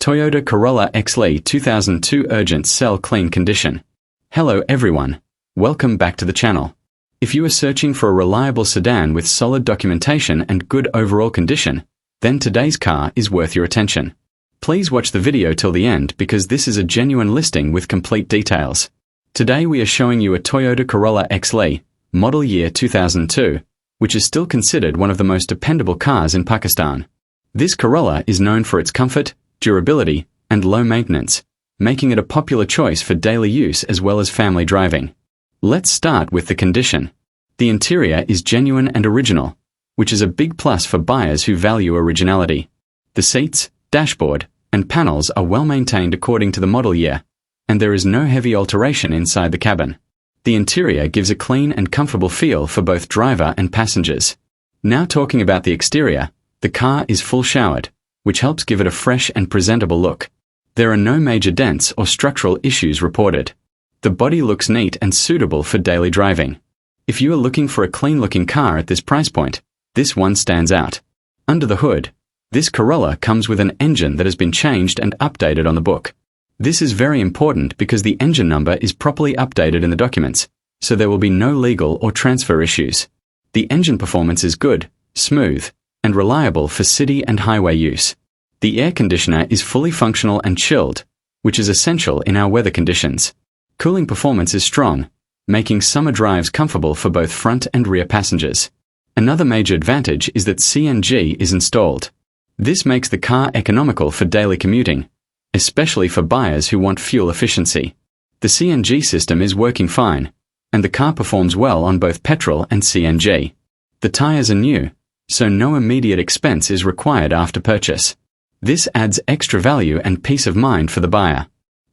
Toyota Corolla XLi 2002 Urgent Sell Clean Condition. Hello everyone. Welcome back to the channel. If you are searching for a reliable sedan with solid documentation and good overall condition, then today's car is worth your attention. Please watch the video till the end because this is a genuine listing with complete details. Today we are showing you a Toyota Corolla XLi, model year 2002, which is still considered one of the most dependable cars in Pakistan. This Corolla is known for its comfort, durability, and low maintenance, making it a popular choice for daily use as well as family driving. Let's start with the condition. The interior is genuine and original, which is a big plus for buyers who value originality. The seats, dashboard, and panels are well maintained according to the model year, and there is no heavy alteration inside the cabin. The interior gives a clean and comfortable feel for both driver and passengers. Now talking about the exterior, the car is full showered, which helps give it a fresh and presentable look. There are no major dents or structural issues reported. The body looks neat and suitable for daily driving. If you are looking for a clean-looking car at this price point, this one stands out. Under the hood, this Corolla comes with an engine that has been changed and updated on the book. This is very important because the engine number is properly updated in the documents, so there will be no legal or transfer issues. The engine performance is good, smooth, and reliable for city and highway use. The air conditioner is fully functional and chilled, which is essential in our weather conditions. Cooling performance is strong, making summer drives comfortable for both front and rear passengers. Another major advantage is that CNG is installed. This makes the car economical for daily commuting, especially for buyers who want fuel efficiency. The CNG system is working fine, and the car performs well on both petrol and CNG. The tires are new, so no immediate expense is required after purchase. This adds extra value and peace of mind for the buyer.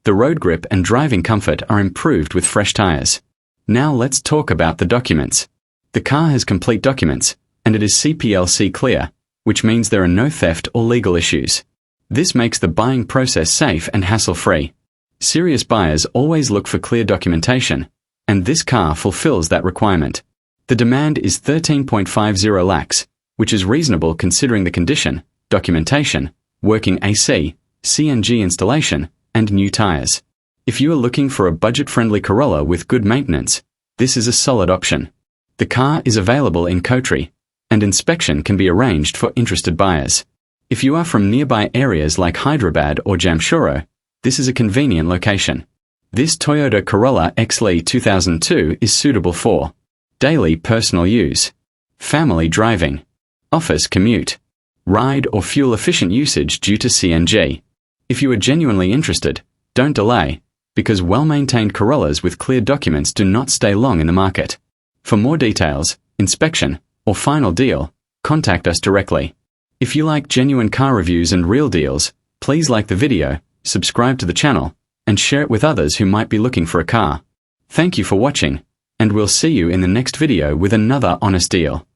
The road grip and driving comfort are improved with fresh tires. Now let's talk about the documents. The car has complete documents, and it is CPLC clear, which means there are no theft or legal issues. This makes the buying process safe and hassle-free. Serious buyers always look for clear documentation, and this car fulfills that requirement. The demand is 13.50 lakhs, which is reasonable considering the condition, documentation, working AC, CNG installation, and new tires. If you are looking for a budget-friendly Corolla with good maintenance, this is a solid option. The car is available in Kotri, and inspection can be arranged for interested buyers. If you are from nearby areas like Hyderabad or Jamshoro, this is a convenient location. This Toyota Corolla XLi 2002 is suitable for daily personal use, family driving, office commute, ride or fuel-efficient usage due to CNG. If you are genuinely interested, don't delay, because well-maintained Corollas with clear documents do not stay long in the market. For more details, inspection, or final deal, contact us directly. If you like genuine car reviews and real deals, please like the video, subscribe to the channel, and share it with others who might be looking for a car. Thank you for watching, and we'll see you in the next video with another honest deal.